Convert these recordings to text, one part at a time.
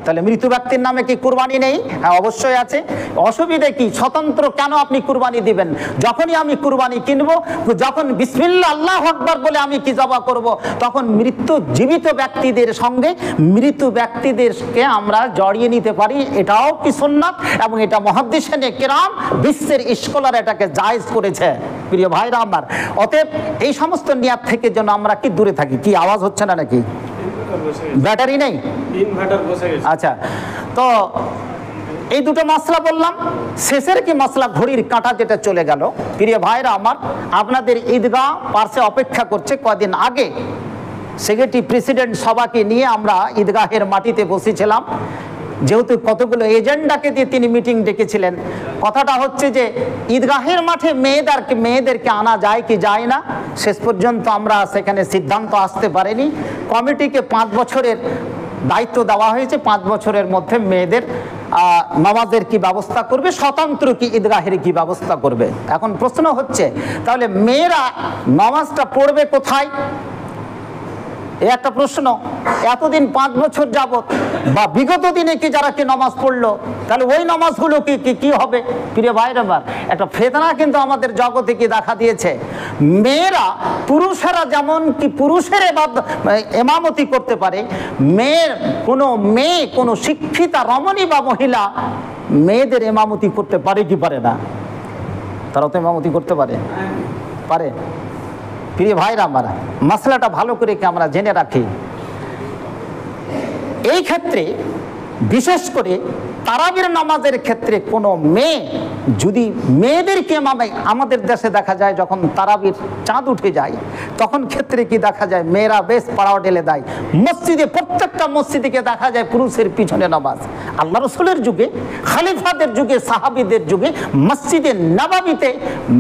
তাহলে মৃত ব্যক্তির নামে কি কুরবানি নেই? হ্যাঁ, অবশ্যই আছে। অসুবিধা কি? স্বতন্ত্র কেন আপনি কুরবানি দিবেন? যখনই আমি কুরবানি কিনবো, যখন বিসমিল্লাহ আল্লাহু আকবার বলে আমি কি জবাহ করব, তখন জীবিত ব্যক্তিদের সঙ্গে মৃত ব্যক্তিদেরকে আমরা জড়িয়ে নিতে পারি। এটাও কি সুন্নাত, এবং এটা মুহাদ্দিসিনে কেরাম বিশ্বের স্কলার এটাকে জায়েজ করেছে। প্রিয় ভাইরা আমার, অতএব এই সমস্ত নিয়াত থেকে যেন আমরা কি দূরে থাকি। কি আওয়াজ হচ্ছে না নাকি? ব্যাটারি নেই? আচ্ছা, তো এই দুটো মাসলা বললাম। শেষের কি মাসলা, ঘড়ির কাঁটা যেটা চলে গেল। প্রিয় ভাইরা আমার, আপনাদের ঈদগাহ পার্শ্বে অপেক্ষা করছে। কদিন আগে সেক্রেটারি প্রেসিডেন্ট সভাকে নিয়ে আমরা ঈদগাহের মাটিতে বসেছিলাম। যেহেতু কতগুলো এজেন্ডাকে দিয়ে তিনি মিটিং ডেকেছিলেন, কথাটা হচ্ছে যে ঈদগাহের মাঠে মেয়েদেরকে আনা যায় কি যায় না, শেষ পর্যন্ত আমরা সেখানে সিদ্ধান্ত আসতে পারিনি। কমিটিকে 5 বছরের দায়িত্ব দেওয়া হয়েছে। 5 বছরের মধ্যে মেয়েদের নামাজের কি ব্যবস্থা করবে, স্বতন্ত্র কি ঈদগাহের কি ব্যবস্থা করবে। এখন প্রশ্ন হচ্ছে, তাহলে মেয়েরা নামাজটা পড়বে কোথায়? এই একটা প্রশ্ন। এতদিন 5 বছর যাবত বা বিগত দিনে কি যারা কি নামাজ পড়লো, তাহলে ওই নামাজগুলো কি হবে? প্রিয় ভাইরা আমার, একটা ফেতনা কিন্তু আমাদের জগতে কি দেখা দিয়েছে। মেয়েরা, পুরুষেরা যেমন কি পুরুষের এমামতি করতে পারে, কোনো শিক্ষিতা রমণী বা মহিলা মেয়েদের এমামতি করতে পারে কি পারে না? তারা তো এমামতি করতে পারে। প্রিয় ভাইরা আমার, মাসলাটা ভালো করে কি আমরা জেনে রাখি। এই ক্ষেত্রে বিশেষ করে তারাবির নামাজের ক্ষেত্রে কোনো মেয়ে যদি মেয়েদেরকে আমাদের দেশে দেখা যায়, যখন তারাবির চাঁদ উঠে যায় তখন ক্ষেত্রে কি দেখা যায়, মেয়েরা বেশ পাড়াও ঢেলে দেয়। মসজিদে, প্রত্যেকটা মসজিদে দেখা যায় পুরুষের পিছনে নামাজ। আল্লাহ রসুলের যুগে, খলিফাদের যুগে, সাহাবীদের যুগে মসজিদে নববীতে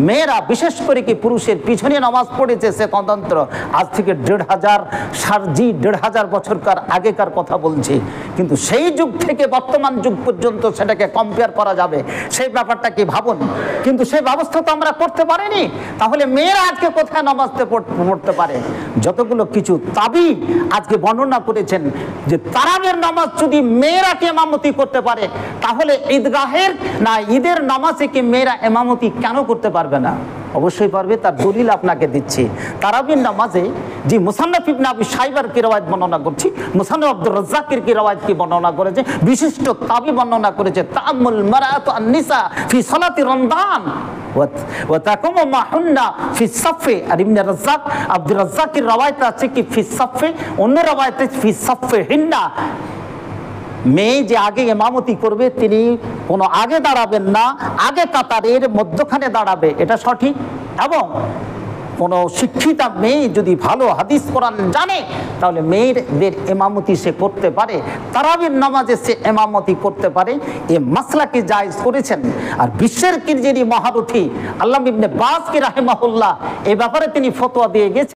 মেয়েরা বিশেষ করে কি পুরুষের পিছনে নামাজ পড়েছে। সে তদন্ত্র আজ থেকে 1,500 বছরকার আগেকার কথা বলছি। কিন্তু সেই যুগ থেকে বর্তমান যুগ পর্যন্ত সেটাকে কম্পেয়ার করা যাবে, সেই ব্যাপারটা কি ভাবুন। কিন্তু সেই ব্যবস্থা তো আমরা করতে পারিনি। তাহলে মেয়েরা আজকে কোথায় নামাজ পড়তে পারে? যতগুলো কিছু তাবি আজকে বর্ণনা করেছেন যে তারাবির নামাজ যদি মেয়েরা কি ইমামতি করতে পারে, তাহলে ঈদের নামাজে কি মেয়েরা ইমামতি কেন করতে পারবে না? অবশ্যই পারবে। তার দলিল আপনাকে দিচ্ছি। তারাবির নামাজে যে মুসান্নাফ ইবনে আবি শাইবার কি রওয়ায়াত বর্ণনা করছি, মুসান্নাফ আব্দুর রাজ্জাকের কি রওয়ায়াত কি বর্ণনা করেছে, বিশিষ্ট তাবি বর্ণনা করেছে। তাআম্মুল মারাতু আন-নিসা ফি সালাতি রমজান ওয়া তাকুমু মাহুন্না ফি সাফে। আর ইবনে রাজ্জাক, আব্দুর রাজ্জাকের রওয়ায়াত আছে কি ফি সাফে, অন্য রওয়ায়াতে ফি সাফে হিন্না। মেয়ে যে আগে ইমামতি করবে, তিনি কোনো আগে দাঁড়াবেন না, আগে কাতারের মধ্যখানে দাঁড়াবে, এটা সঠিক। এবং কোনো শিক্ষিতা মেয়ে যদি ভালো হাদিস কোরআন জানে, তাহলে মেয়েদের ইমামতি সে করতে পারে, তারাবির নামাজে সে ইমামতি করতে পারে। এই মাসলাকে জায়েজ করেছেন। আর বিশ্বের যিনি মহারথী আল্লামা ইবনে বাজ রাহিমাহুল্লাহ, এই ব্যাপারে তিনি ফতোয়া দিয়ে গেছেন।